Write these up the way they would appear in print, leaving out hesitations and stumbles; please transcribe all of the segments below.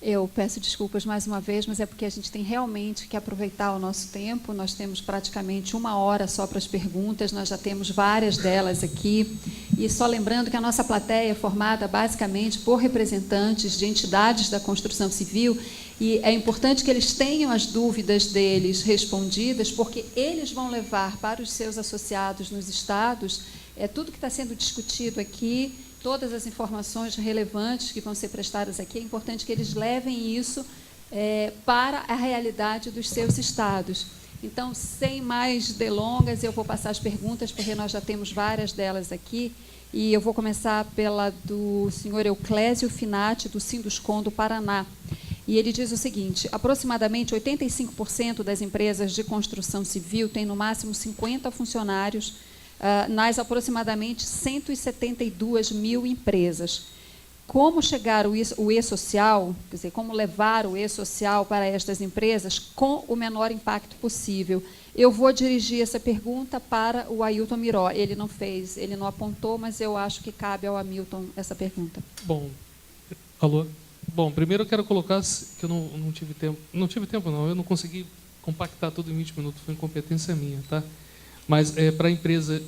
Eu peço desculpas mais uma vez, mas é porque a gente tem realmente que aproveitar o nosso tempo. Nós temos praticamente 1 hora só para as perguntas, nós já temos várias delas aqui. E só lembrando que a nossa plateia é formada basicamente por representantes de entidades da construção civil, e é importante que eles tenham as dúvidas deles respondidas, porque eles vão levar para os seus associados nos estados tudo que está sendo discutido aqui, todas as informações relevantes que vão ser prestadas aqui. É importante que eles levem isso para a realidade dos seus estados. Então, sem mais delongas, eu vou passar as perguntas, porque nós já temos várias delas aqui, e eu vou começar pela do senhor Euclésio Finati, do Sinduscon do Paraná. E ele diz o seguinte: aproximadamente 85% das empresas de construção civil têm, no máximo, 50 funcionários, nas aproximadamente 172 mil empresas. Como chegar o e-social, quer dizer, como levar o e-social para estas empresas com o menor impacto possível? Eu vou dirigir essa pergunta para o Ailton Miró. Ele não apontou, mas eu acho que cabe ao Hamilton essa pergunta. Bom, alô? Bom, primeiro eu quero colocar que eu não tive tempo. Não tive tempo, não. Eu não consegui compactar tudo em 20 minutos. Foi incompetência minha, tá? Mas para a empresa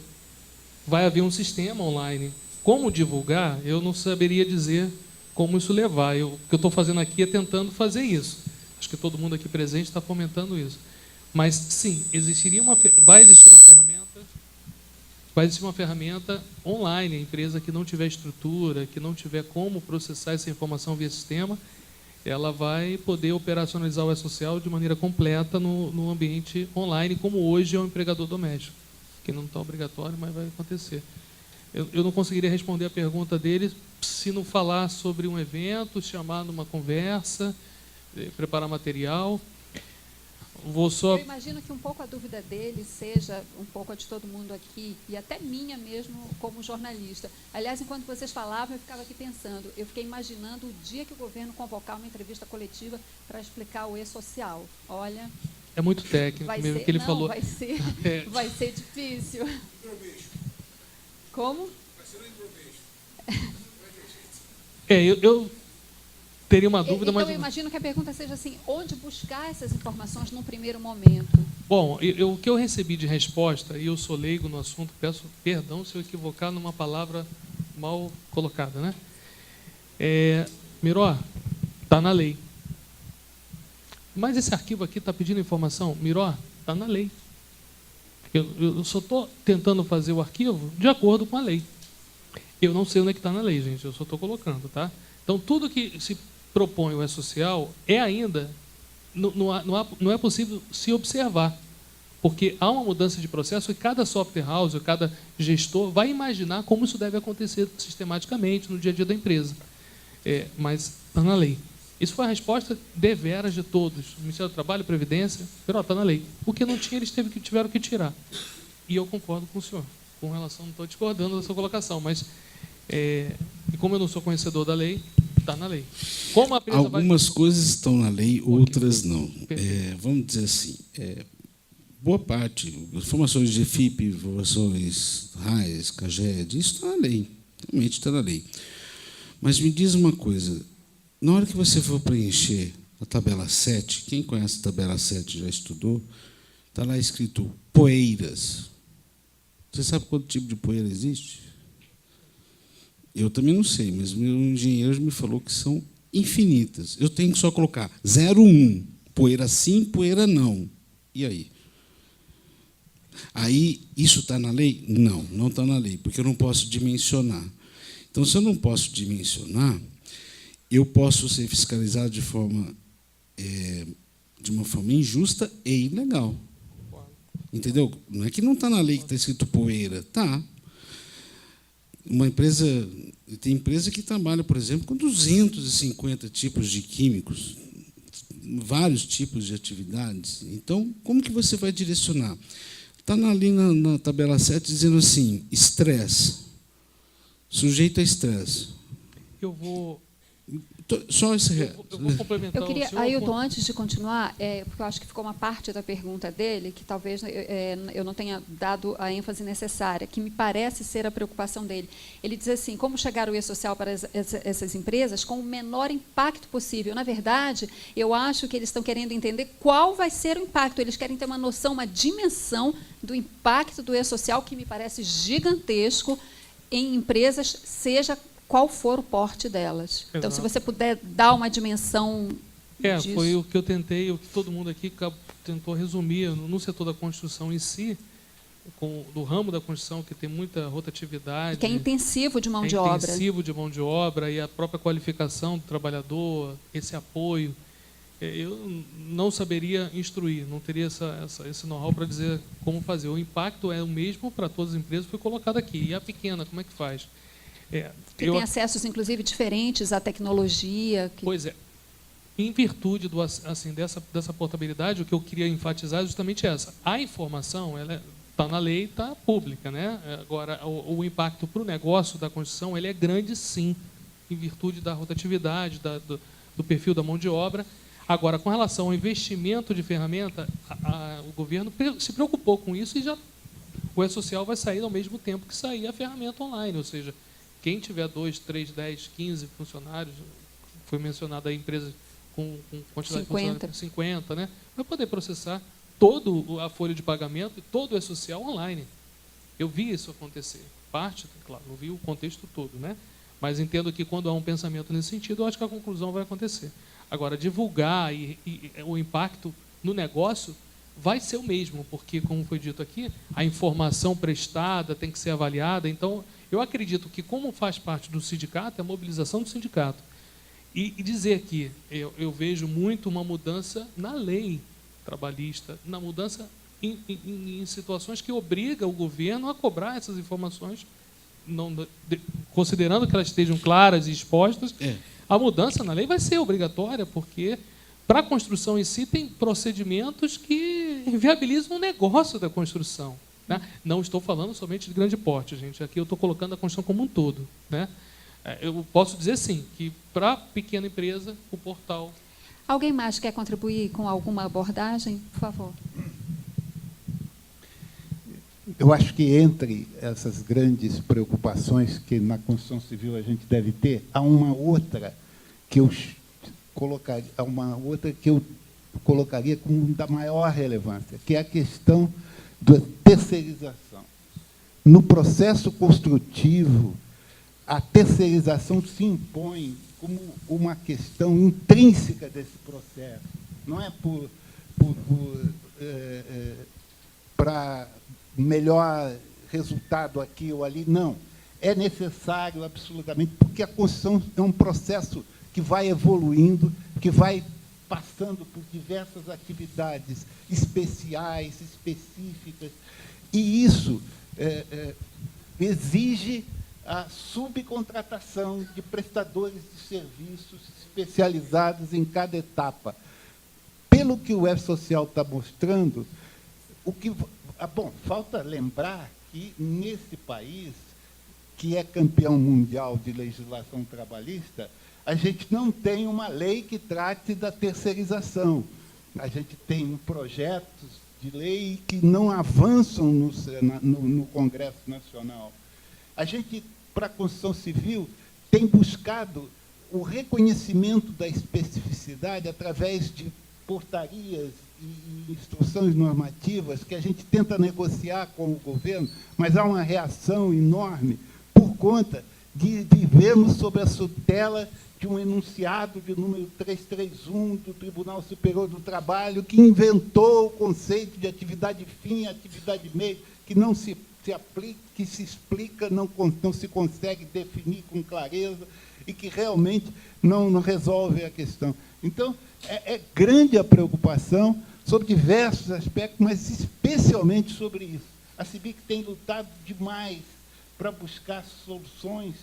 vai haver um sistema online. Como divulgar, eu não saberia dizer como isso levar. O que eu estou fazendo aqui é tentando fazer isso. Acho que todo mundo aqui presente está fomentando isso. Mas, sim, vai existir uma ferramenta online. A empresa que não tiver estrutura, que não tiver como processar essa informação via sistema, ela vai poder operacionalizar o E-Social de maneira completa no ambiente online, como hoje é o empregador doméstico, que não está obrigatório, mas vai acontecer. Eu não conseguiria responder a pergunta dele se não falar sobre um evento, chamar numa conversa, preparar material. Eu imagino que um pouco a dúvida dele seja um pouco a de todo mundo aqui, e até minha mesmo como jornalista. Aliás, enquanto vocês falavam, eu ficava aqui pensando, eu fiquei imaginando o dia que o governo convocar uma entrevista coletiva para explicar o e-social. Olha... É muito técnico mesmo que ele falou. Vai ser difícil. Como? Vai ser um eu teria uma dúvida, então, mas... eu imagino que a pergunta seja assim, onde buscar essas informações num primeiro momento? Bom, o que eu recebi de resposta, e eu sou leigo no assunto, peço perdão se eu equivocar numa palavra mal colocada, né? Miró, está na lei. Mas esse arquivo aqui está pedindo informação. Miró, está na lei. Eu só estou tentando fazer o arquivo de acordo com a lei. Eu não sei onde é que está na lei, gente. Eu só estou colocando, tá? Então, tudo que se propõe o E-Social ainda... Não é possível se observar. Porque há uma mudança de processo e cada software house, cada gestor vai imaginar como isso deve acontecer sistematicamente no dia a dia da empresa. Mas está na lei. Isso foi a resposta deveras de todos. O Ministério do Trabalho, Previdência, está na lei. O que não tinha, eles tiveram que tirar. E eu concordo com o senhor. Com relação, não estou discordando da sua colocação, mas como eu não sou conhecedor da lei, está na lei. Como a Algumas coisas estão na lei, outras não. Vamos dizer assim, boa parte, informações de FIP, informações RAIS, CAGED, isso está na lei. Realmente está na lei. Mas me diz uma coisa, na hora que você for preencher a tabela 7, quem conhece a tabela 7 já estudou, está lá escrito poeiras. Você sabe quanto tipo de poeira existe? Eu também não sei, mas meu engenheiro me falou que são infinitas. Eu tenho que só colocar 0,1. Poeira sim, poeira não. E aí? Aí, isso está na lei? Não, não está na lei, porque eu não posso dimensionar. Então, se eu não posso dimensionar, eu posso ser fiscalizado de uma forma injusta e ilegal. Entendeu? Não é que não está na lei que está escrito poeira. Está. Tem empresa que trabalha, por exemplo, com 250 tipos de químicos, vários tipos de atividades. Então, como que você vai direcionar? Está ali na tabela 7 dizendo assim, estresse, sujeito a estresse. Só esse... Eu vou complementar Eu queria, o senhor. Ailton, antes de continuar, porque eu acho que ficou uma parte da pergunta dele que talvez eu não tenha dado a ênfase necessária, que me parece ser a preocupação dele. Ele diz assim, como chegar o e-social para essas empresas com o menor impacto possível. Na verdade, eu acho que eles estão querendo entender qual vai ser o impacto. Eles querem ter uma noção, uma dimensão do impacto do e-social, que me parece gigantesco em empresas, seja qual for o porte delas. Exato. Então, se você puder dar uma dimensão disso. Foi o que eu tentei, o que todo mundo aqui tentou resumir no setor da construção em si, do ramo da construção, que tem muita rotatividade. Que é intensivo de mão de obra. Intensivo de mão de obra e a própria qualificação do trabalhador, esse apoio. Eu não saberia instruir, não teria esse know-how para dizer como fazer. O impacto é o mesmo para todas as empresas, foi colocado aqui. E a pequena, como é que faz? Que tem acessos, inclusive, diferentes à tecnologia. Pois é. Em virtude dessa portabilidade, o que eu queria enfatizar é justamente essa. A informação está na lei, está pública, né? Agora, o impacto para o negócio da construção ele é grande, sim, em virtude da rotatividade, do perfil da mão de obra. Agora, com relação ao investimento de ferramenta, o governo se preocupou com isso e o e-social vai sair ao mesmo tempo que sair a ferramenta online, ou seja, quem tiver 2, 3, 10, 15 funcionários, foi mencionada a empresa com quantidade 50. De funcionários, 50, né? Vai poder processar toda a folha de pagamento e todo o e-social online. Eu vi isso acontecer. Parte, claro, não vi o contexto todo, né? Mas entendo que quando há um pensamento nesse sentido, eu acho que a conclusão vai acontecer. Agora, divulgar e o impacto no negócio vai ser o mesmo, porque, como foi dito aqui, a informação prestada tem que ser avaliada. Então, eu acredito que, como faz parte do sindicato, é a mobilização do sindicato. E dizer que eu vejo muito uma mudança na lei trabalhista, na mudança em situações que obriga o governo a cobrar essas informações, considerando que elas estejam claras e expostas. A mudança na lei vai ser obrigatória, porque, para a construção em si, tem procedimentos que viabilizam o negócio da construção. Né? Não estou falando somente de grande porte, gente. Aqui eu estou colocando a construção como um todo. Né? Eu posso dizer, sim, que para a pequena empresa, o portal... Alguém mais quer contribuir com alguma abordagem? Por favor. Eu acho que entre essas grandes preocupações que na construção civil a gente deve ter, há uma outra que eu colocaria como da maior relevância, que é a questão da terceirização. No processo construtivo, a terceirização se impõe como uma questão intrínseca desse processo. Não é para melhor resultado aqui ou ali, não. É necessário, absolutamente, porque a construção é um processo que vai evoluindo, que vai passando por diversas atividades especiais, específicas, e isso exige a subcontratação de prestadores de serviços especializados em cada etapa. Pelo que o E-Social está mostrando, falta lembrar que, nesse país, que é campeão mundial de legislação trabalhista, a gente não tem uma lei que trate da terceirização. A gente tem projetos de lei que não avançam no Congresso Nacional. A gente, para a construção civil, tem buscado o reconhecimento da especificidade através de portarias e instruções normativas que a gente tenta negociar com o governo, mas há uma reação enorme por conta de vivermos sob a tutela de um enunciado de número 331 do Tribunal Superior do Trabalho, que inventou o conceito de atividade fim e atividade meio, que não se aplica, que se explica, não se consegue definir com clareza e que realmente não resolve a questão. Então, é grande a preocupação sobre diversos aspectos, mas especialmente sobre isso. A CIBIC tem lutado demais para buscar soluções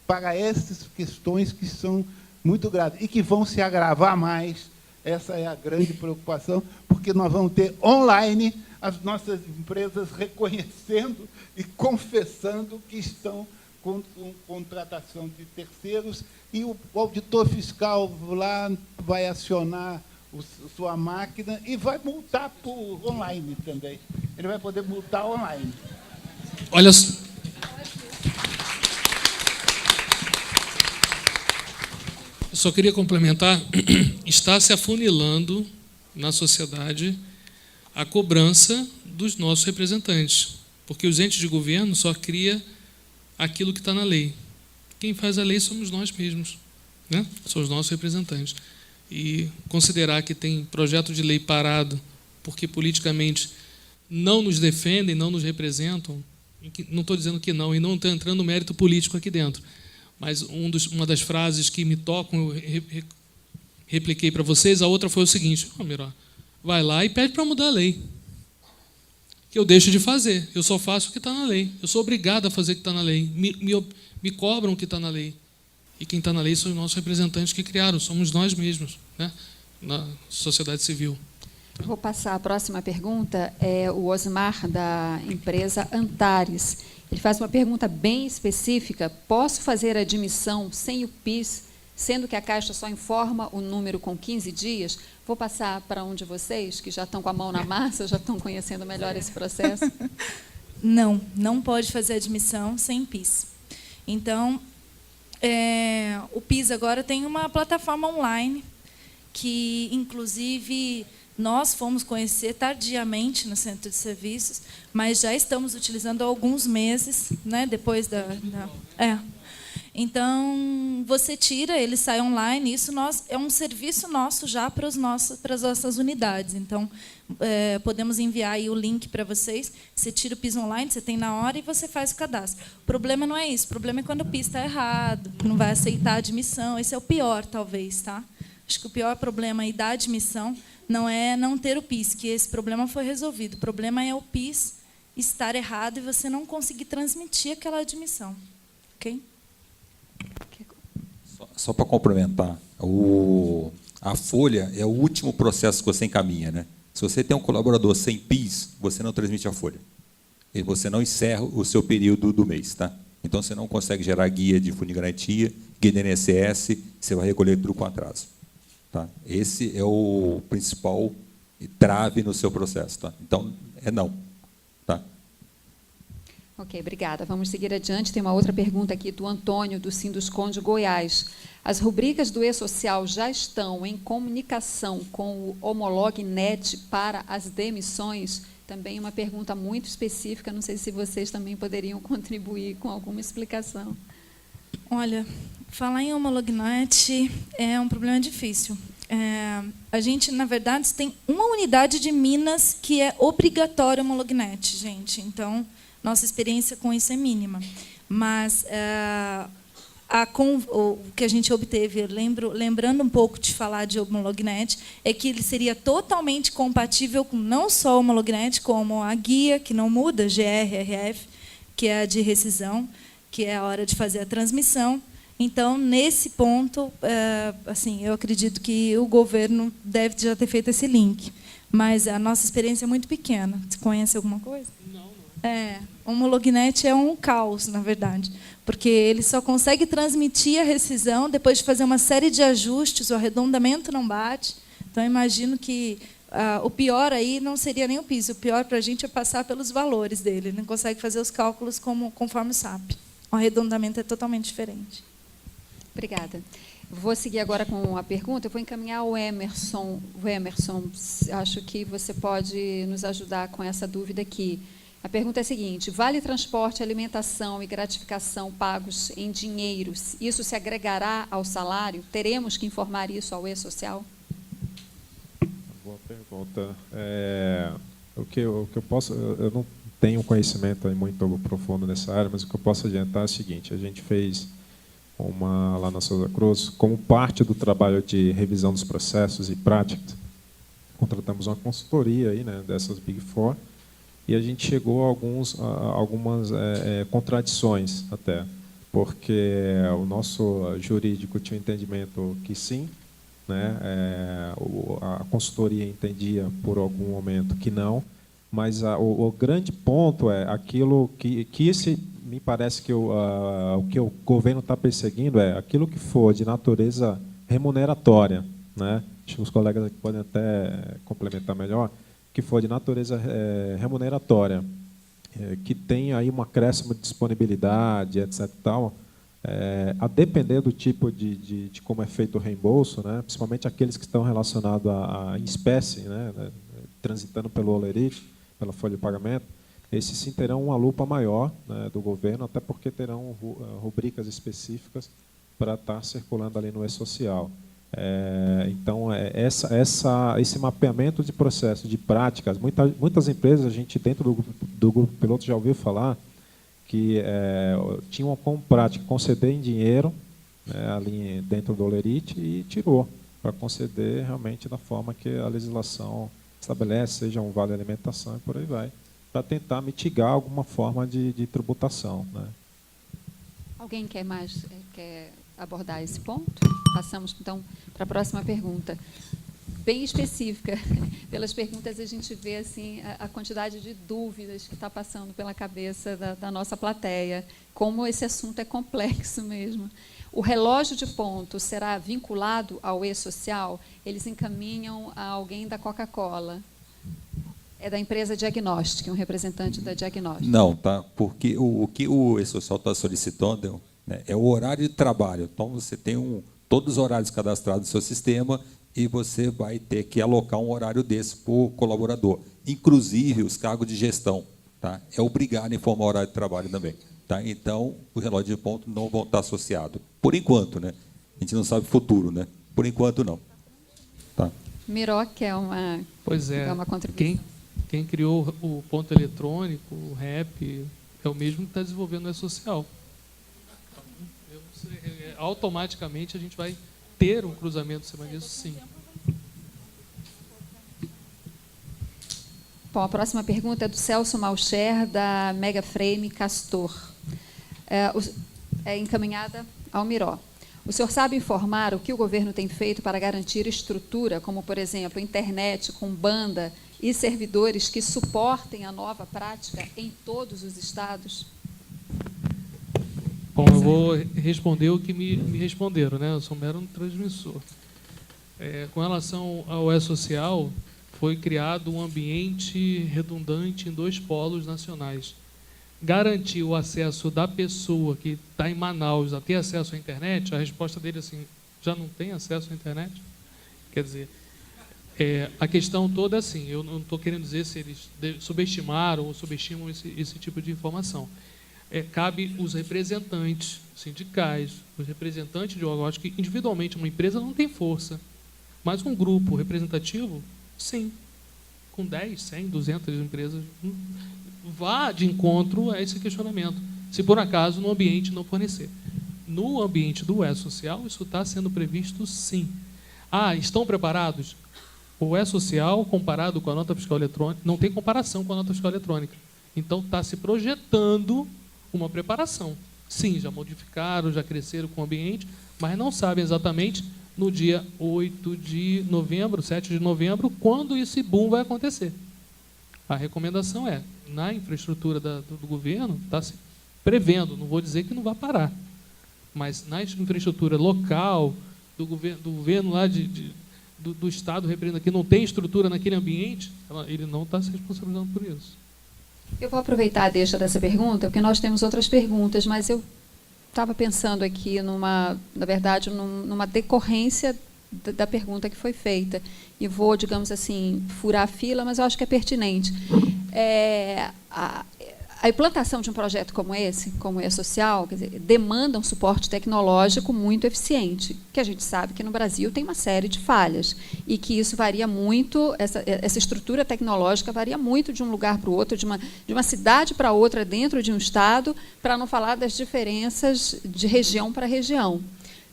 para essas questões que são muito graves e que vão se agravar mais. Essa é a grande preocupação, porque nós vamos ter online as nossas empresas reconhecendo e confessando que estão contratação de terceiros, e o auditor fiscal lá vai acionar sua máquina e vai multar por online também. Ele vai poder multar online. Olha, eu só queria complementar, está se afunilando na sociedade a cobrança dos nossos representantes, porque os entes de governo só cria aquilo que está na lei. Quem faz a lei somos nós mesmos, né? São os nossos representantes. E considerar que tem projeto de lei parado porque politicamente não nos defendem, não nos representam, não estou dizendo que não, e não estou entrando no mérito político aqui dentro, mas uma das frases que me tocam, eu repliquei para vocês, a outra foi o seguinte: Miró, vai lá e pede para mudar a lei, que eu deixo de fazer, eu só faço o que está na lei, eu sou obrigado a fazer o que está na lei, me cobram o que está na lei, e quem está na lei são os nossos representantes que criaram, somos nós mesmos, né, na sociedade civil. Vou passar a próxima pergunta, é o Osmar, da empresa Antares. Ele faz uma pergunta bem específica: posso fazer a admissão sem o PIS, sendo que a Caixa só informa o número com 15 dias? Vou passar para um de vocês, que já estão com a mão na massa, já estão conhecendo melhor esse processo. Não, não pode fazer admissão sem PIS. Então, o PIS agora tem uma plataforma online, que, inclusive, nós fomos conhecer tardiamente no Centro de Serviços, mas já estamos utilizando há alguns meses, né, depois Então, você tira, ele sai online, isso é um serviço nosso já para as nossas unidades. Então, podemos enviar aí o link para vocês, você tira o PIS online, você tem na hora e você faz o cadastro. O problema não é isso, o problema é quando o PIS está errado, não vai aceitar a admissão, esse é o pior, talvez, tá? Acho que o pior problema aí da admissão não é não ter o PIS, que esse problema foi resolvido. O problema é o PIS estar errado e você não conseguir transmitir aquela admissão. Ok? Só para complementar, a folha é o último processo que você encaminha, né? Se você tem um colaborador sem PIS, você não transmite a folha. E você não encerra o seu período do mês, tá? Então, você não consegue gerar guia de fundo de garantia, guia de INSS, você vai recolher tudo com atraso. Tá? Esse é o principal trave no seu processo. Tá? Então, não. Tá? Ok, obrigada. Vamos seguir adiante. Tem uma outra pergunta aqui do Antônio, do Sinduscon de Goiás. As rubricas do E-Social já estão em comunicação com o Homolognet para as demissões? Também uma pergunta muito específica, não sei se vocês também poderiam contribuir com alguma explicação. Olha, falar em Homolognet é um problema difícil. A gente, na verdade, tem uma unidade de Minas que é obrigatória Homolognet, gente. Então, nossa experiência com isso é mínima. Mas o que a gente obteve, lembrando um pouco de falar de Homolognet, é que ele seria totalmente compatível com não só o Homolognet, como a guia, que não muda, GRRF, que é a de rescisão, que é a hora de fazer a transmissão. Então, nesse ponto, assim, eu acredito que o governo deve já ter feito esse link. Mas a nossa experiência é muito pequena. Você conhece alguma coisa? Não. O Homolognet é um caos, na verdade, porque ele só consegue transmitir a rescisão depois de fazer uma série de ajustes, o arredondamento não bate. Então, imagino que o pior aí não seria nem o PIS, o pior para a gente é passar pelos valores dele, ele não consegue fazer os cálculos conforme o SAP. O arredondamento é totalmente diferente. Obrigada. Vou seguir agora com a pergunta. Eu vou encaminhar ao Emerson. O Emerson, acho que você pode nos ajudar com essa dúvida aqui. A pergunta é a seguinte: vale transporte, alimentação e gratificação pagos em dinheiro, isso se agregará ao salário? Teremos que informar isso ao E-Social? Boa pergunta. O que eu posso, eu não tenho conhecimento muito profundo nessa área, mas o que eu posso adiantar é o seguinte: a gente fez lá na Souza Cruz, como parte do trabalho de revisão dos processos e práticas, contratamos uma consultoria aí, né, dessas Big Four, e a gente chegou a algumas contradições até, porque o nosso jurídico tinha um entendimento que sim, né, a consultoria entendia por algum momento que não, mas o grande ponto é aquilo que esse me parece que o que o governo está perseguindo é aquilo que for de natureza remuneratória, né? Acho que os colegas aqui podem até complementar melhor, que for de natureza remuneratória, que tem aí um acréscimo de disponibilidade, etc. Tal, a depender do tipo de como é feito o reembolso, né? Principalmente aqueles que estão relacionados em espécie, né? Transitando pelo Olerite, pela folha de pagamento, esses sim terão uma lupa maior, né, do governo, até porque terão rubricas específicas para estar circulando ali no e-social. Então, esse mapeamento de processos, de práticas, muitas empresas, a gente dentro do grupo piloto já ouviu falar que tinham como prática conceder em dinheiro, né, ali dentro do Olerite, e tirou para conceder realmente da forma que a legislação estabelece, seja um vale alimentação e por aí vai, para tentar mitigar alguma forma de tributação, né? Alguém quer abordar esse ponto? Passamos, então, para a próxima pergunta. Bem específica. Pelas perguntas, a gente vê assim, a quantidade de dúvidas que está passando pela cabeça da nossa plateia, como esse assunto é complexo mesmo. O relógio de ponto será vinculado ao e-social? Eles encaminham a alguém da Coca-Cola. É da empresa Diagnóstica, um representante da Diagnóstica. Não, tá? Porque o que o e-social está solicitando, né, é o horário de trabalho. Então, você tem todos os horários cadastrados no seu sistema e você vai ter que alocar um horário desse para o colaborador. Inclusive, os cargos de gestão. Tá? É obrigado a informar o horário de trabalho também. Tá? Então, o relógio de ponto não vai estar associado. Por enquanto, né? A gente não sabe o futuro, né? Por enquanto, não. Tá? Miró quer uma contribuição. Quem criou o ponto eletrônico, o REP, é o mesmo que está desenvolvendo o e-social. Automaticamente a gente vai ter um cruzamento em cima disso, sim. Bom, a próxima pergunta é do Celso Malcher, da Megaframe Castor. É encaminhada ao Miró. O senhor sabe informar o que o governo tem feito para garantir estrutura, como, por exemplo, internet com banda e servidores que suportem a nova prática em todos os estados? Bom, eu vou responder o que me responderam, né? Eu sou um mero transmissor. Com relação ao e-social, foi criado um ambiente redundante em 2 polos nacionais. Garantir o acesso da pessoa que está em Manaus a ter acesso à internet, a resposta dele é assim, já não tem acesso à internet? Quer dizer, a questão toda é assim, eu não estou querendo dizer se eles subestimaram ou subestimam esse tipo de informação. Cabe os representantes sindicais, os representantes de órgãos. Eu acho que individualmente uma empresa não tem força, mas um grupo representativo, sim. Com 10, 100, 200 empresas, vá de encontro a esse questionamento, se por acaso no ambiente não fornecer. No ambiente do e-social, isso está sendo previsto, sim. Estão preparados? O e-social, comparado com a nota fiscal eletrônica, não tem comparação com a nota fiscal eletrônica. Então, está se projetando uma preparação. Sim, já modificaram, já cresceram com o ambiente, mas não sabem exatamente no dia 8 de novembro, 7 de novembro, quando esse boom vai acontecer. A recomendação na infraestrutura do governo, está se prevendo, não vou dizer que não vai parar, mas na infraestrutura local, do governo lá do Estado, representando que não tem estrutura naquele ambiente, ele não está se responsabilizando por isso. Eu vou aproveitar a deixa dessa pergunta, porque nós temos outras perguntas, mas eu estava pensando aqui, na verdade, numa decorrência da pergunta que foi feita. E vou, digamos assim, furar a fila, mas eu acho que é pertinente. A implantação de um projeto como esse, como o e-social, quer dizer, demanda um suporte tecnológico muito eficiente, que a gente sabe que no Brasil tem uma série de falhas, e que isso varia muito, essa estrutura tecnológica varia muito de um lugar para o outro, de uma cidade para outra dentro de um estado, para não falar das diferenças de região para região.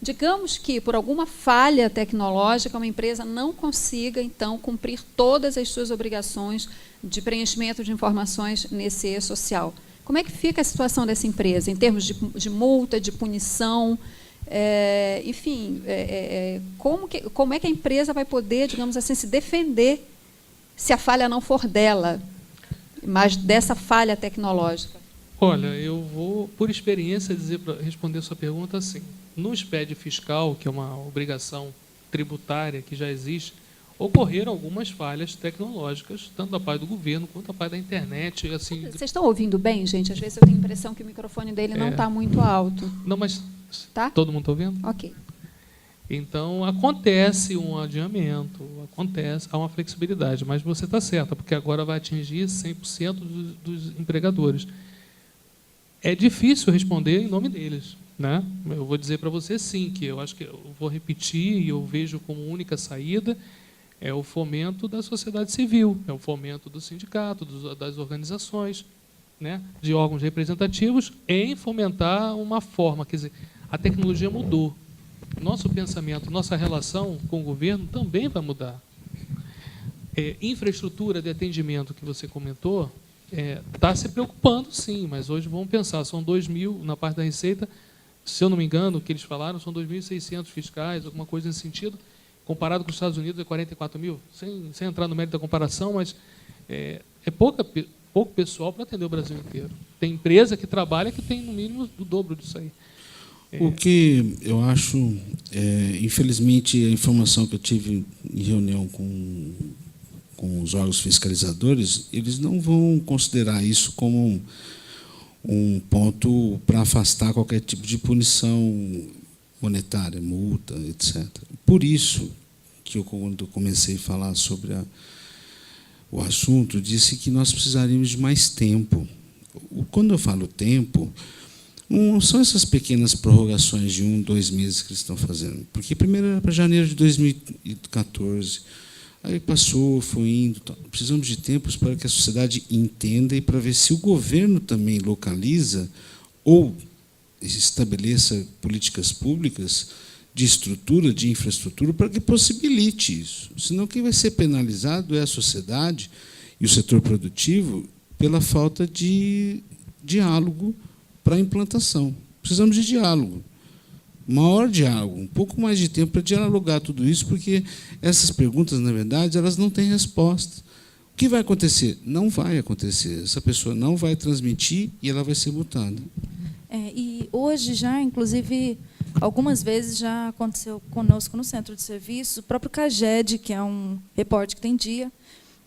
Digamos que, por alguma falha tecnológica, uma empresa não consiga, então, cumprir todas as suas obrigações de preenchimento de informações nesse e-social. Como é que fica a situação dessa empresa, em termos de multa, de punição? Enfim, como é que a empresa vai poder, digamos assim, se defender se a falha não for dela, mas dessa falha tecnológica? Olha, eu vou, por experiência, dizer para responder a sua pergunta assim. No SPED fiscal, que é uma obrigação tributária que já existe, ocorreram algumas falhas tecnológicas, tanto da parte do governo quanto da parte da internet. Assim, Vocês estão ouvindo bem, gente? Às vezes eu tenho a impressão que o microfone dele não está muito alto. não, mas Tá? todo mundo está ouvindo? Ok. Então, acontece um adiamento, há uma flexibilidade, mas você está certa, porque agora vai atingir 100% dos empregadores. É difícil responder em nome deles, né? Eu vou dizer para você, sim, que eu acho que eu vou repetir e eu vejo como única saída é o fomento da sociedade civil, é o fomento do sindicato, das organizações, né, de órgãos representativos, em fomentar uma forma, quer dizer, a tecnologia mudou. Nosso pensamento, nossa relação com o governo também vai mudar. Infraestrutura de atendimento que você comentou, está se preocupando, sim, mas hoje vamos pensar, são 2.000 na parte da Receita, se eu não me engano, o que eles falaram, são 2.600 fiscais, alguma coisa nesse sentido, comparado com os Estados Unidos é 44.000, sem entrar no mérito da comparação, mas é pouco pessoal para atender o Brasil inteiro. Tem empresa que trabalha que tem no mínimo o dobro disso aí. O que eu acho, infelizmente, a informação que eu tive em reunião com os órgãos fiscalizadores, eles não vão considerar isso como um ponto para afastar qualquer tipo de punição monetária, multa, etc. Por isso que eu, quando comecei a falar sobre o assunto, disse que nós precisaríamos de mais tempo. Quando eu falo tempo, não são essas pequenas prorrogações de 1, 2 meses que eles estão fazendo, porque primeiro era para janeiro de 2014, aí passou, foi indo. Precisamos de tempos para que a sociedade entenda e para ver se o governo também localiza ou estabeleça políticas públicas de estrutura, de infraestrutura, para que possibilite isso. Senão, quem vai ser penalizado é a sociedade e o setor produtivo pela falta de diálogo para a implantação. Precisamos de diálogo, maior diálogo, um pouco mais de tempo para dialogar tudo isso, porque essas perguntas, na verdade, elas não têm resposta. O que vai acontecer? Não vai acontecer. Essa pessoa não vai transmitir e ela vai ser multada. E hoje já, inclusive, algumas vezes já aconteceu conosco no centro de serviço, o próprio CAGED, que é um repórter que tem dia,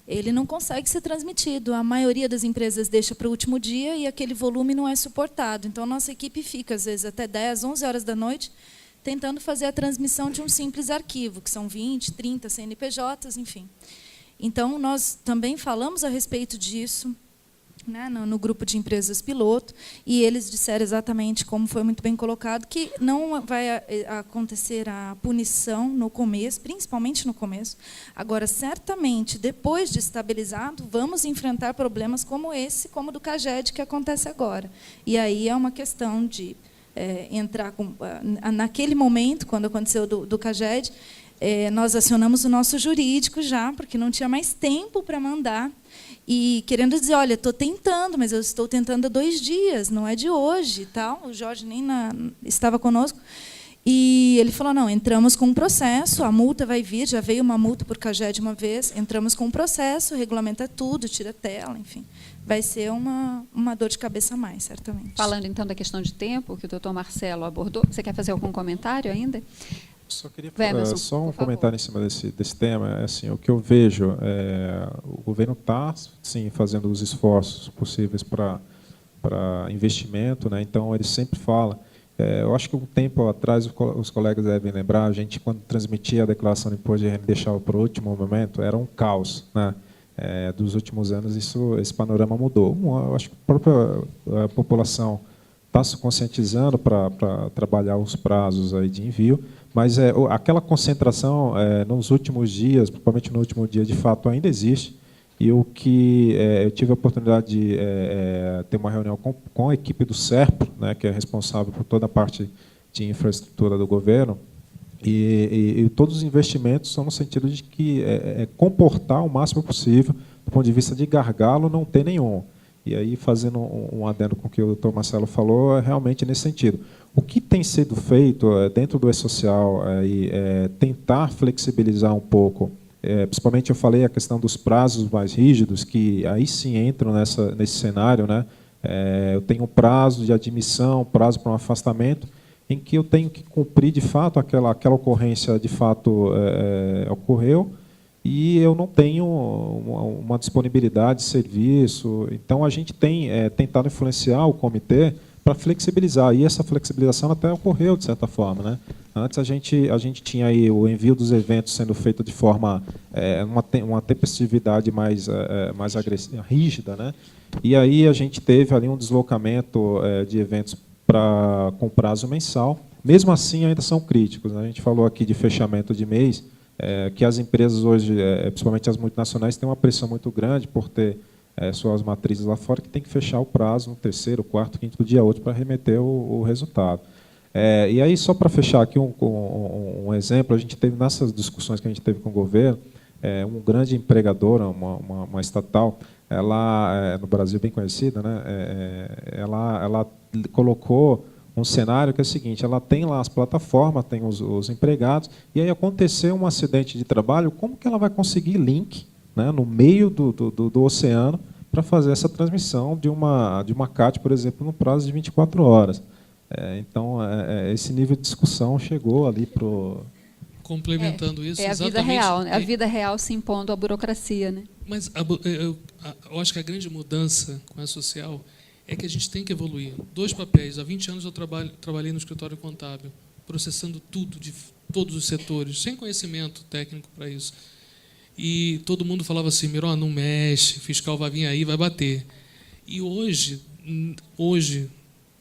ele não consegue ser transmitido. A maioria das empresas deixa para o último dia e aquele volume não é suportado. Então, a nossa equipe fica, às vezes, até 10, 11 horas da noite, tentando fazer a transmissão de um simples arquivo, que são 20, 30 CNPJs, enfim. Então, nós também falamos a respeito disso, né, no grupo de empresas piloto, e eles disseram exatamente, como foi muito bem colocado, que não vai acontecer a punição no começo, principalmente no começo. Agora, certamente, depois de estabilizado, vamos enfrentar problemas como esse, como o do CAGED, que acontece agora. E aí é uma questão de entrar com... Naquele momento, quando aconteceu do CAGED, nós acionamos o nosso jurídico já, porque não tinha mais tempo para mandar, e querendo dizer, olha, estou tentando, mas eu estou tentando há 2 dias, não é de hoje. Tal. O Jorge nem estava conosco. E ele falou, não, entramos com um processo, a multa vai vir, já veio uma multa por CAGED uma vez, entramos com um processo, regulamenta tudo, tira a tela, enfim. Vai ser uma dor de cabeça a mais, certamente. Falando, então, da questão de tempo, que o doutor Marcelo abordou, você quer fazer algum comentário ainda? Só queria Emerson, um comentário em cima desse tema. Assim, o que eu vejo, o governo está, sim, fazendo os esforços possíveis para investimento, né? Então, ele sempre fala. Eu acho que um tempo atrás, os colegas devem lembrar, a gente, quando transmitia a declaração de imposto de renda e deixava para o último momento, era um caos, né? Dos últimos anos, esse panorama mudou. Eu acho que a própria população está se conscientizando para trabalhar os prazos aí de envio, mas aquela concentração nos últimos dias, principalmente no último dia, de fato ainda existe. E o que eu tive a oportunidade de ter uma reunião com a equipe do SERPRO, né, que é responsável por toda a parte de infraestrutura do governo, e todos os investimentos são no sentido de que comportar o máximo possível, do ponto de vista de gargalo, não ter nenhum. E aí, fazendo um adendo com o que o doutor Marcelo falou, realmente nesse sentido. O que tem sido feito dentro do E-Social tentar flexibilizar um pouco, principalmente eu falei a questão dos prazos mais rígidos, que aí sim entram nesse cenário, né? eu tenho um prazo de admissão, prazo para um afastamento, em que eu tenho que cumprir, de fato, aquela ocorrência, de fato, ocorreu, e eu não tenho uma disponibilidade de serviço. Então, a gente tem tentado influenciar o comitê para flexibilizar, e essa flexibilização até ocorreu, de certa forma, né? Antes, a gente tinha aí o envio dos eventos sendo feito de forma, uma tempestividade mais agressiva, rígida, né? E aí a gente teve ali um deslocamento de eventos com prazo mensal. Mesmo assim, ainda são críticos, né? A gente falou aqui de fechamento de mês, que as empresas hoje, principalmente as multinacionais, têm uma pressão muito grande por ter suas matrizes lá fora, que tem que fechar o prazo no terceiro, quarto, quinto dia útil para remeter o resultado. E aí, só para fechar aqui um exemplo, a gente teve, nessas discussões que a gente teve com o governo, um grande empregador, uma estatal, ela, no Brasil bem conhecida, né, ela colocou um cenário que é o seguinte: ela tem lá as plataformas, tem os empregados, e aí aconteceu um acidente de trabalho, como que ela vai conseguir link, né, no meio do oceano para fazer essa transmissão de uma CAT, por exemplo, no prazo de 24 horas? Então, esse nível de discussão chegou ali para o... Complementando isso, a vida real, a vida real se impondo à burocracia, né? Mas eu acho que a grande mudança com a social é que a gente tem que evoluir. 2 papéis. Há 20 anos eu trabalhei no escritório contábil, processando tudo, de todos os setores, sem conhecimento técnico para isso. E todo mundo falava assim: Miró, não mexe, fiscal vai vir aí, vai bater. E hoje,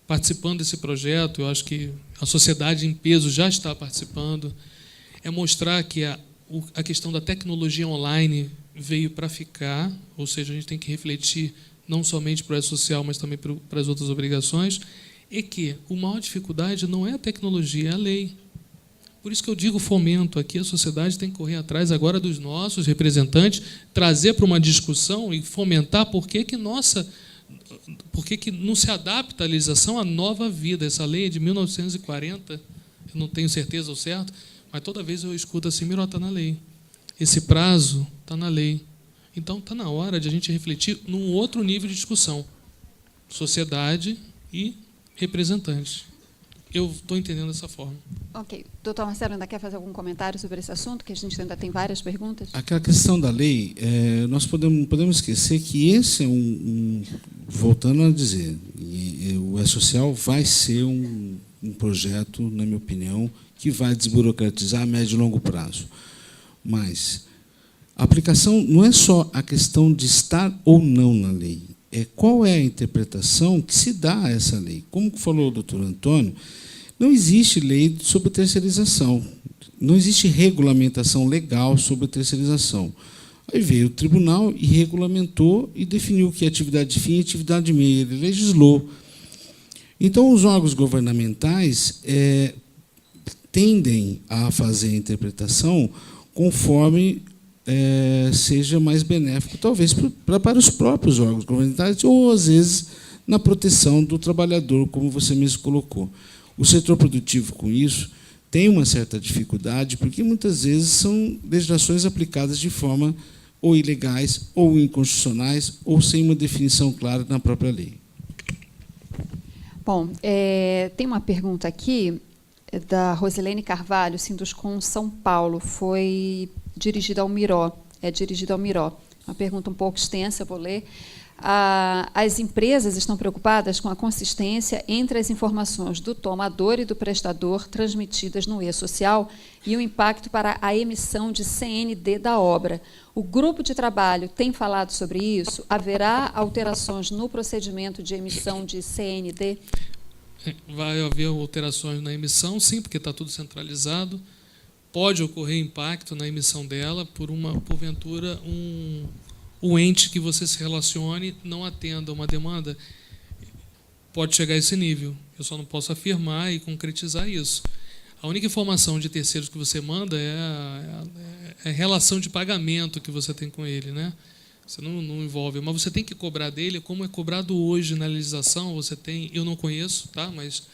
participando desse projeto, eu acho que a sociedade em peso já está participando, é mostrar que a questão da tecnologia online veio para ficar, ou seja, a gente tem que refletir não somente para o social, mas também para as outras obrigações, e que a maior dificuldade não é a tecnologia, é a lei. Por isso que eu digo fomento aqui, a sociedade tem que correr atrás agora dos nossos representantes, trazer para uma discussão e fomentar por que não se adapta a legislação à nova vida. Essa lei é de 1940, eu não tenho certeza ao certo, mas toda vez eu escuto assim: Miró, está na lei. Esse prazo está na lei. Então, está na hora de a gente refletir num outro nível de discussão. Sociedade e representantes. Eu estou entendendo dessa forma. Ok. Doutor Marcelo, ainda quer fazer algum comentário sobre esse assunto, que a gente ainda tem várias perguntas? Aquela questão da lei, nós podemos esquecer que esse é voltando a dizer, o E-Social vai ser um projeto, na minha opinião, que vai desburocratizar a médio e longo prazo. Mas a aplicação não é só a questão de estar ou não na lei, qual é a interpretação que se dá a essa lei. Como falou o doutor Antônio, não existe lei sobre terceirização, não existe regulamentação legal sobre terceirização. Aí veio o tribunal e regulamentou e definiu que é atividade fim e atividade meia, ele legislou. Então, os órgãos governamentais tendem a fazer a interpretação conforme seja mais benéfico, talvez para os próprios órgãos governamentais, ou, às vezes, na proteção do trabalhador, como você mesmo colocou. O setor produtivo, com isso, tem uma certa dificuldade, porque, muitas vezes, são legislações aplicadas de forma ou ilegais, ou inconstitucionais, ou sem uma definição clara na própria lei. Bom, tem uma pergunta aqui da Rosilene Carvalho, Sinduscom São Paulo, foi dirigida ao Miró, dirigida ao Miró. Uma pergunta um pouco extensa, eu vou ler. As empresas estão preocupadas com a consistência entre as informações do tomador e do prestador transmitidas no E-Social e o impacto para a emissão de CND da obra. O grupo de trabalho tem falado sobre isso? Haverá alterações no procedimento de emissão de CND? Vai haver alterações na emissão, sim, porque está tudo centralizado. Pode ocorrer impacto na emissão dela porventura, o ente que você se relacione não atenda uma demanda. Pode chegar a esse nível. Eu só não posso afirmar e concretizar isso. A única informação de terceiros que você manda é a relação de pagamento que você tem com ele, né? Você não envolve, mas você tem que cobrar dele como é cobrado hoje na legislação. Você tem, eu não conheço, tá? Mas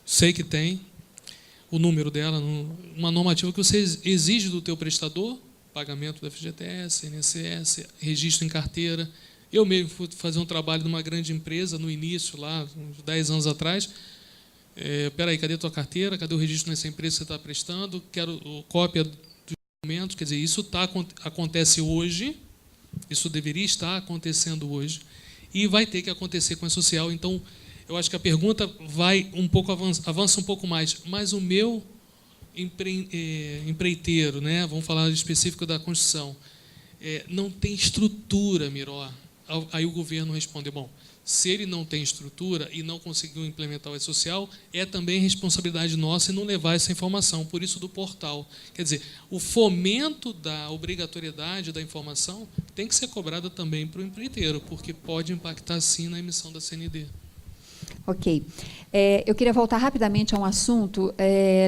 sei que tem o número dela, uma normativa que você exige do teu prestador, pagamento do FGTS, INSS, registro em carteira. Eu mesmo fui fazer um trabalho numa grande empresa, no início, lá, uns 10 anos atrás. Espera aí, cadê a tua carteira? Cadê o registro nessa empresa que você está prestando? Quero cópia dos documentos. Quer dizer, isso acontece hoje, isso deveria estar acontecendo hoje, e vai ter que acontecer com a social. Então, eu acho que a pergunta vai um pouco avança um pouco mais. Mas o meu empreiteiro, né, vamos falar específico da construção, não tem estrutura, Miró. Aí o governo respondeu, bom, se ele não tem estrutura e não conseguiu implementar o e-social, é também responsabilidade nossa em não levar essa informação, por isso do portal. Quer dizer, o fomento da obrigatoriedade da informação tem que ser cobrada também para o empreiteiro, porque pode impactar, sim, na emissão da CND. Ok. Eu queria voltar rapidamente a um assunto,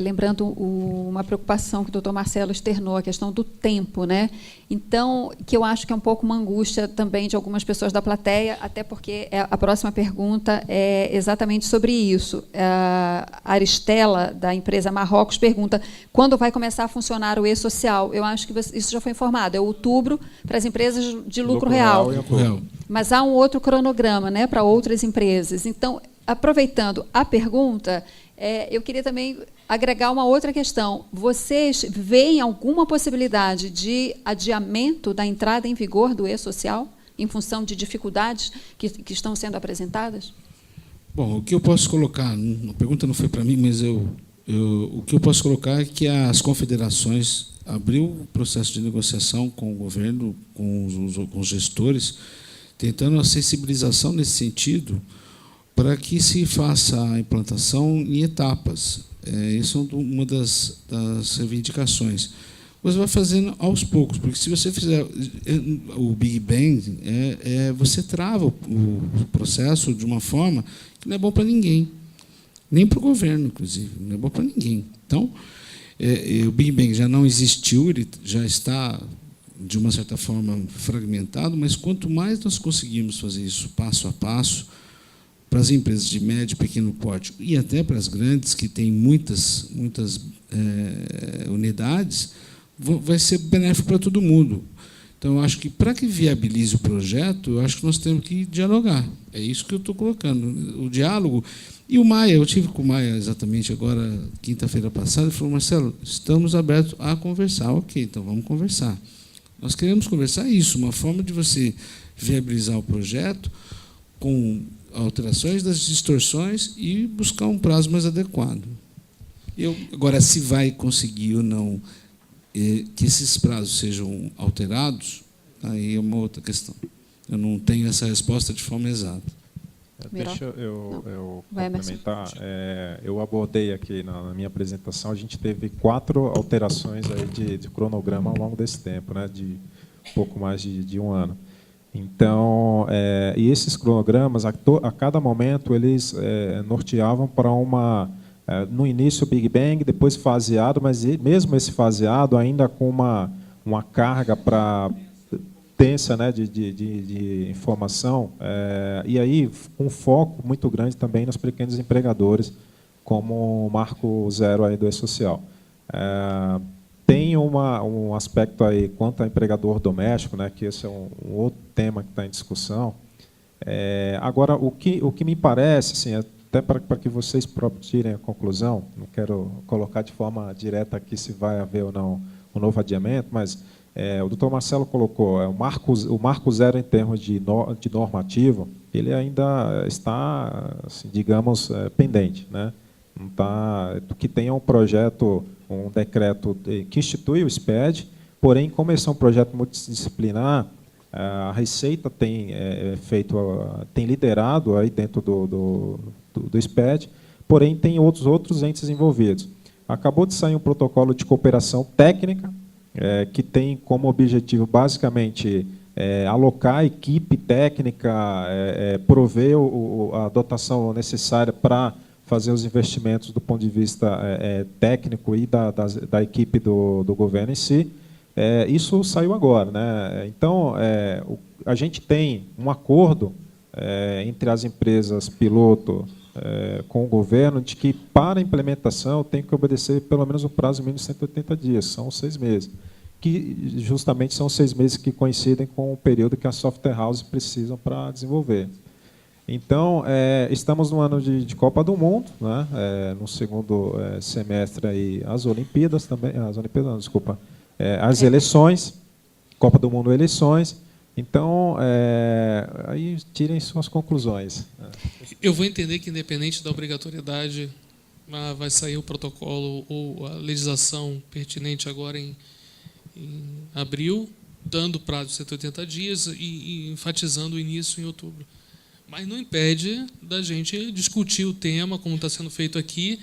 lembrando uma preocupação que o doutor Marcelo externou, a questão do tempo, né? Então, que eu acho que é um pouco uma angústia também de algumas pessoas da plateia, até porque a próxima pergunta é exatamente sobre isso. A Aristela, da empresa Marrocos, pergunta quando vai começar a funcionar o e-social. Eu acho que isso já foi informado, é outubro para as empresas de lucro real. Mas há um outro cronograma, né, para outras empresas. Então, aproveitando a pergunta, eu queria também agregar uma outra questão. Vocês veem alguma possibilidade de adiamento da entrada em vigor do e-social, em função de dificuldades que estão sendo apresentadas? Bom, o que eu posso colocar, a pergunta não foi para mim, mas o que eu posso colocar é que as confederações abriu o processo de negociação com o governo, com os gestores, tentando a sensibilização nesse sentido, para que se faça a implantação em etapas. Isso é uma das reivindicações. Você vai fazendo aos poucos, porque se você fizer o Big Bang, você trava o processo de uma forma que não é bom para ninguém, nem para o governo, inclusive, não é bom para ninguém. Então, o Big Bang já não existiu, ele já está, de uma certa forma, fragmentado, mas quanto mais nós conseguirmos fazer isso passo a passo, para as empresas de médio e pequeno porte, e até para as grandes, que têm muitas unidades, vai ser benéfico para todo mundo. Então, eu acho que, para que viabilize o projeto, eu acho que nós temos que dialogar. É isso que eu estou colocando, o diálogo. E o Maia, eu tive com o Maia exatamente agora, quinta-feira passada, ele falou, Marcelo, estamos abertos a conversar. Ok, então vamos conversar. Nós queremos conversar isso, uma forma de você viabilizar o projeto com alterações das distorções e buscar um prazo mais adequado. Agora, se vai conseguir ou não que esses prazos sejam alterados, aí é uma outra questão. Eu não tenho essa resposta de forma exata. Deixa eu complementar. Eu abordei aqui na minha apresentação, a gente teve 4 alterações aí de cronograma ao longo desse tempo, né, de pouco mais de um ano. Então, e esses cronogramas, a cada momento, eles norteavam para no início, Big Bang, depois faseado, mas mesmo esse faseado ainda com uma carga densa, né, de informação, e aí um foco muito grande também nos pequenos empregadores, como o marco zero aí do e-social. Tem um aspecto aí quanto ao empregador doméstico, né, que esse é um outro tema que está em discussão. Agora, o que me parece, assim, até para que vocês próprios tirem a conclusão, não quero colocar de forma direta aqui se vai haver ou não um novo adiamento, mas o doutor Marcelo colocou, o marco zero em termos de normativo, ele ainda está, assim, digamos, pendente, né? Não tá, que tenha um projeto, um decreto que institui o SPED, porém, como esse é um projeto multidisciplinar, a Receita tem tem liderado aí dentro do SPED, porém tem outros entes envolvidos. Acabou de sair um protocolo de cooperação técnica, que tem como objetivo, basicamente, alocar a equipe técnica, prover a dotação necessária para fazer os investimentos do ponto de vista técnico e da equipe do governo em si. Isso saiu agora, né? Então, a gente tem um acordo entre as empresas piloto com o governo de que, para a implementação, tem que obedecer pelo menos o prazo mínimo de 180 dias, são 6 meses. que justamente são 6 meses que coincidem com o período que as software houses precisam para desenvolver. Então, estamos no ano de Copa do Mundo, né? No segundo semestre aí, as Olimpíadas também, as eleições, Copa do Mundo, eleições. Então, aí tirem suas conclusões. Eu vou entender que, independente da obrigatoriedade, vai sair o protocolo ou a legislação pertinente agora em abril, dando prazo de 180 dias e enfatizando o início em outubro. Mas não impede da gente discutir o tema, como está sendo feito aqui,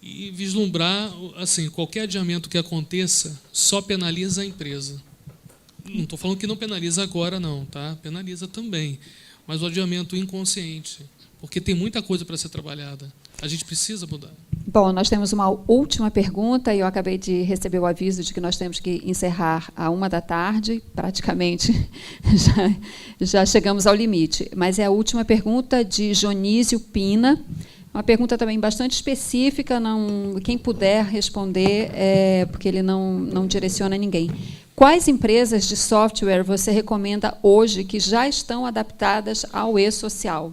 e vislumbrar, assim, qualquer adiamento que aconteça só penaliza a empresa. Não estou falando que não penaliza agora, não, tá? Penaliza também. Mas o adiamento inconsciente, porque tem muita coisa para ser trabalhada. A gente precisa mudar. Bom, nós temos uma última pergunta e eu acabei de receber o aviso de que nós temos que encerrar à 13h, praticamente já chegamos ao limite. Mas é a última pergunta de Jonísio Pina, uma pergunta também bastante específica, quem puder responder, porque ele não direciona a ninguém. Quais empresas de software você recomenda hoje que já estão adaptadas ao e-social?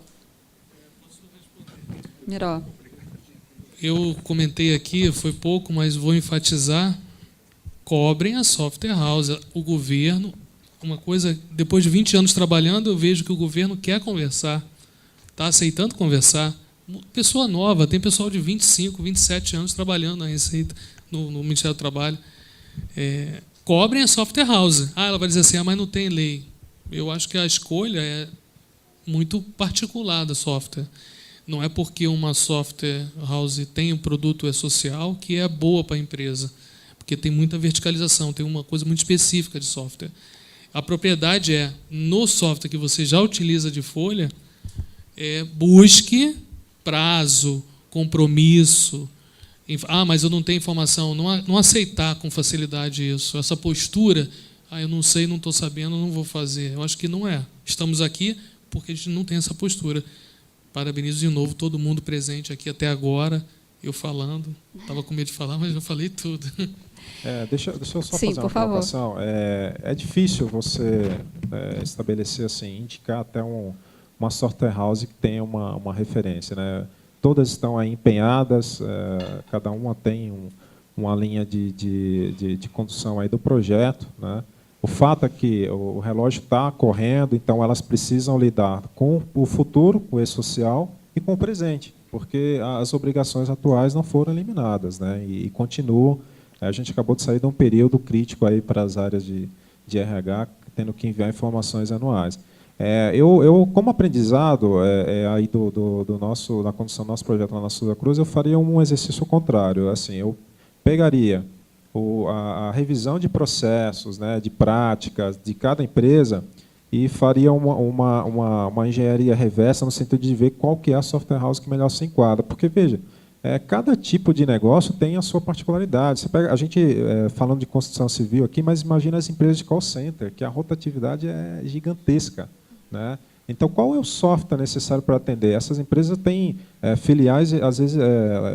Miró. Eu comentei aqui, foi pouco, mas vou enfatizar, cobrem a software house. O governo, uma coisa, depois de 20 anos trabalhando, eu vejo que o governo quer conversar, está aceitando conversar. Pessoa nova, tem pessoal de 25, 27 anos trabalhando na Receita, no Ministério do Trabalho. Cobrem a software house. Ela vai dizer assim, mas não tem lei. Eu acho que a escolha é muito particular da software. Não é porque uma software house tem um produto social que é boa para a empresa, porque tem muita verticalização, tem uma coisa muito específica de software. A propriedade no software que você já utiliza de folha, busque prazo, compromisso. Mas eu não tenho informação. Não aceitar com facilidade isso. Essa postura, eu não sei, não estou sabendo, não vou fazer. Eu acho que não é. Estamos aqui porque a gente não tem essa postura. Parabenizo de novo todo mundo presente aqui até agora, eu falando. Estava com medo de falar, mas eu falei tudo. Deixa eu só Sim, fazer uma colocação. É difícil você estabelecer, assim, indicar até uma software house que tenha uma referência, né? Todas estão aí empenhadas, cada uma tem uma linha de condução aí do projeto, né? O fato é que o relógio está correndo, então elas precisam lidar com o futuro, com o e-social e com o presente, porque as obrigações atuais não foram eliminadas, né? E continuam. A gente acabou de sair de um período crítico aí para as áreas de RH, tendo que enviar informações anuais. Eu como aprendizado aí da condução do nosso projeto lá na Souza Cruz, eu faria um exercício contrário. Assim, eu pegaria a revisão de processos, né, de práticas de cada empresa e faria uma engenharia reversa no sentido de ver qual que é a software house que melhor se enquadra. Porque, veja, cada tipo de negócio tem a sua particularidade. Você pega, a gente, falando de construção civil aqui, mas imagina as empresas de call center, que a rotatividade é gigantesca, né? Então, qual é o software necessário para atender? Essas empresas têm filiais, às vezes,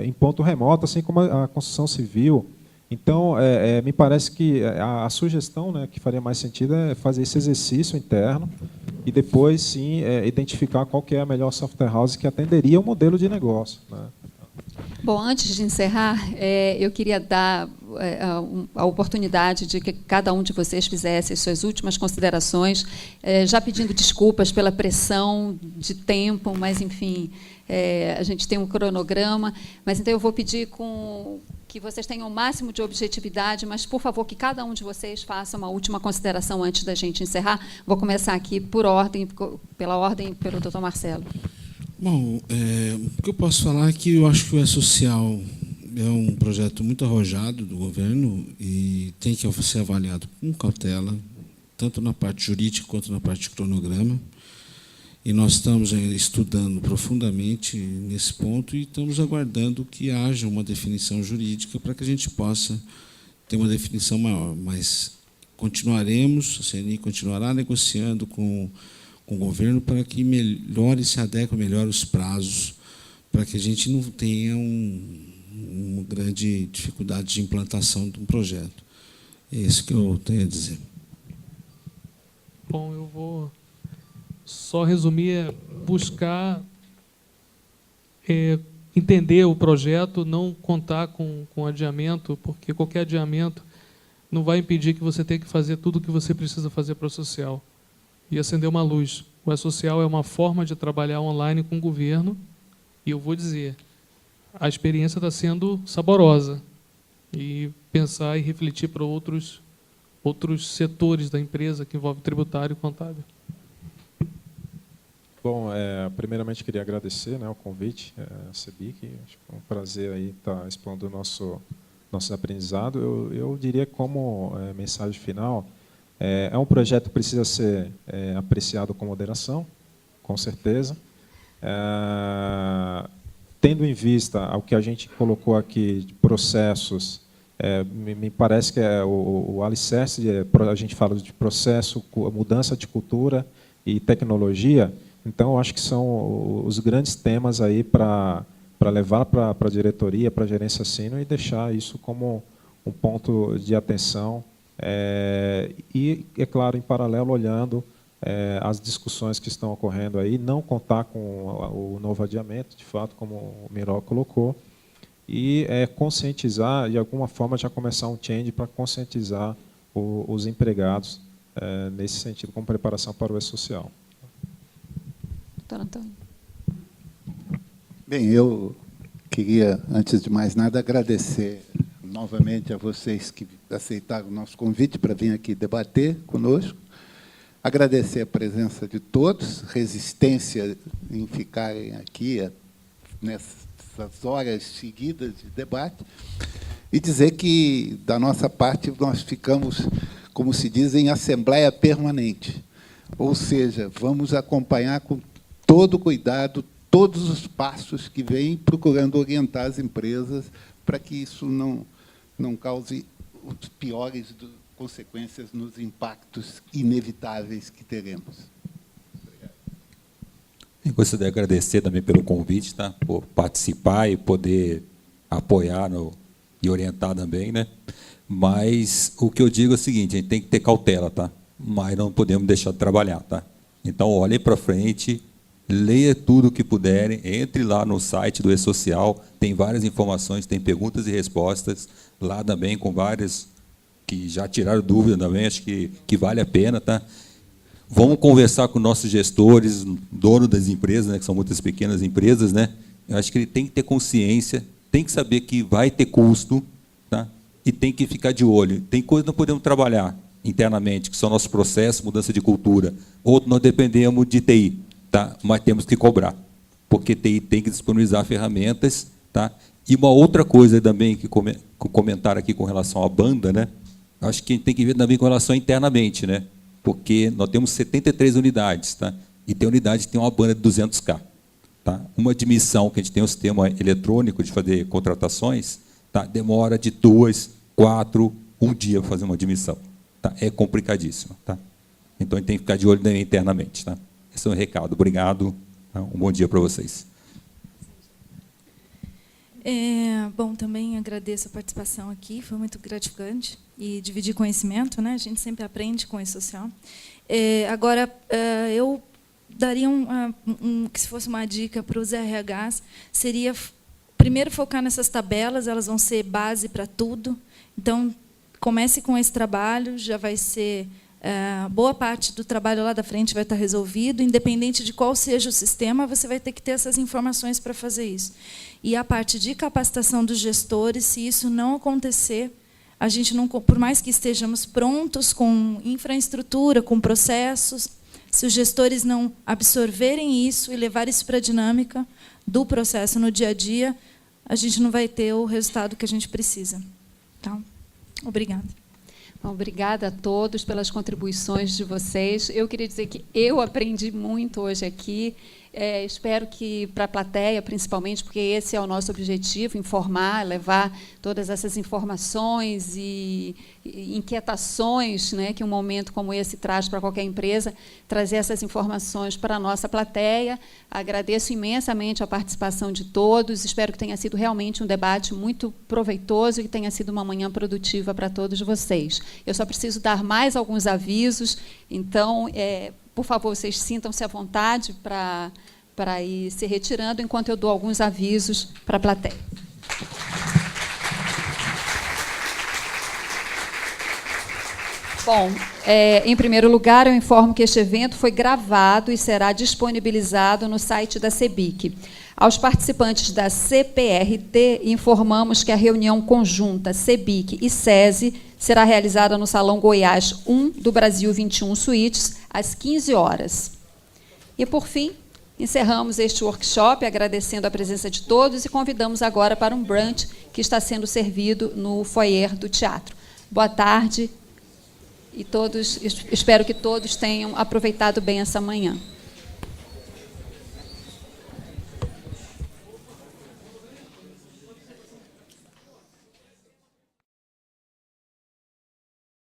em ponto remoto, assim como a construção civil. Então, me parece que a sugestão, né, que faria mais sentido é fazer esse exercício interno e depois, sim, identificar qual que é a melhor software house que atenderia o modelo de negócio, né? Bom, antes de encerrar, eu queria dar a oportunidade de que cada um de vocês fizesse as suas últimas considerações, já pedindo desculpas pela pressão de tempo, mas, enfim, a gente tem um cronograma, mas então eu vou pedir que vocês tenham o máximo de objetividade, mas, por favor, que cada um de vocês faça uma última consideração antes da gente encerrar. Vou começar aqui pela ordem, pelo doutor Marcelo. Bom, o que eu posso falar é que eu acho que o E-Social é um projeto muito arrojado do governo e tem que ser avaliado com cautela, tanto na parte jurídica quanto na parte de cronograma. E nós estamos estudando profundamente nesse ponto e estamos aguardando que haja uma definição jurídica para que a gente possa ter uma definição maior. Mas continuaremos, a CNI continuará negociando com o governo para que melhore, se adeque melhor os prazos, para que a gente não tenha uma grande dificuldade de implantação de um projeto. É isso que eu tenho a dizer. Bom, eu vou só resumir, buscar entender o projeto, não contar com adiamento, porque qualquer adiamento não vai impedir que você tenha que fazer tudo o que você precisa fazer para o social. E acender uma luz. O E-Social é uma forma de trabalhar online com o governo, e eu vou dizer, a experiência está sendo saborosa. E pensar e refletir para outros setores da empresa que envolve tributário e contábil. Bom, primeiramente queria agradecer, né, o convite, a CEBIC. Acho que foi um prazer aí estar expondo o nosso aprendizado. Eu diria como mensagem final, é um projeto que precisa ser apreciado com moderação, com certeza. Tendo em vista o que a gente colocou aqui de processos, me parece que o alicerce, a gente fala de processo, mudança de cultura e tecnologia. Então, eu acho que são os grandes temas aí para levar para a diretoria, para a gerência sênior, e deixar isso como um ponto de atenção. E, é claro, em paralelo, olhando as discussões que estão ocorrendo aí, não contar com o novo adiamento, de fato, como o Miró colocou, e conscientizar, de alguma forma, já começar um change para conscientizar os empregados nesse sentido, como preparação para o E-Social. Doutor Antônio. Bem, eu queria, antes de mais nada, agradecer novamente a vocês que aceitaram o nosso convite para vir aqui debater conosco. Agradecer a presença de todos, resistência em ficarem aqui nessas horas seguidas de debate, e dizer que, da nossa parte, nós ficamos, como se diz, em assembleia permanente. Ou seja, vamos acompanhar com todo cuidado todos os passos que vêm, procurando orientar as empresas para que isso não cause as piores consequências nos impactos inevitáveis que teremos. Eu gostaria de agradecer também pelo convite, tá? Por participar e poder apoiar e orientar também, né? Mas o que eu digo é o seguinte: a gente tem que ter cautela, tá? Mas não podemos deixar de trabalhar, tá? Então, olhem para frente, leia tudo o que puderem, entre lá no site do E-Social, tem várias informações, tem perguntas e respostas lá também, com várias que já tiraram dúvida também, acho que vale a pena, tá? Vamos conversar com nossos gestores, donos das empresas, né, que são muitas pequenas empresas, né? Eu acho que ele tem que ter consciência, tem que saber que vai ter custo, tá? E tem que ficar de olho. Tem coisas que não podemos trabalhar internamente, que são nossos processos, mudança de cultura. Outro nós dependemos de TI, tá? Mas temos que cobrar, porque TI tem que disponibilizar ferramentas, tá? E uma outra coisa também que comentaram aqui com relação à banda, né? Acho que a gente tem que ver também com relação internamente, né? Porque nós temos 73 unidades, tá? E tem unidade que tem uma banda de 200K. Tá? Uma admissão, que a gente tem um sistema eletrônico de fazer contratações, tá? Demora de 2, 4, 1 dia para fazer uma admissão. Tá? É complicadíssimo. Tá? Então, a gente tem que ficar de olho internamente. Tá? Esse é um recado. Obrigado. Tá? Um bom dia para vocês. Bom, também agradeço a participação aqui, foi muito gratificante, e dividir conhecimento, né? A gente sempre aprende com o E-Social. Agora, eu daria que se fosse uma dica para os RHs, seria, primeiro, focar nessas tabelas, elas vão ser base para tudo. Então, comece com esse trabalho, já vai ser... boa parte do trabalho lá da frente vai estar resolvido, independente de qual seja o sistema, você vai ter que ter essas informações para fazer isso. E a parte de capacitação dos gestores, se isso não acontecer, a gente não, por mais que estejamos prontos com infraestrutura, com processos, se os gestores não absorverem isso e levar isso para a dinâmica do processo no dia a dia, a gente não vai ter o resultado que a gente precisa. Tá? Obrigada. Bom, obrigada a todos pelas contribuições de vocês. Eu queria dizer que eu aprendi muito hoje aqui. Espero que para a plateia, principalmente, porque esse é o nosso objetivo, informar, levar todas essas informações e inquietações, né, que um momento como esse traz para qualquer empresa, trazer essas informações para a nossa plateia. Agradeço imensamente a participação de todos, espero que tenha sido realmente um debate muito proveitoso e que tenha sido uma manhã produtiva para todos vocês. Eu só preciso dar mais alguns avisos, então, por favor, vocês sintam-se à vontade para ir se retirando, enquanto eu dou alguns avisos para a plateia. Bom, em primeiro lugar, eu informo que este evento foi gravado e será disponibilizado no site da CEBIC. Aos participantes da CPRT, informamos que a reunião conjunta CEBIC e SESI será realizada no Salão Goiás 1 do Brasil 21 Suítes, às 15 horas. E, por fim, encerramos este workshop agradecendo a presença de todos e convidamos agora para um brunch que está sendo servido no foyer do teatro. Boa tarde e espero que todos tenham aproveitado bem essa manhã.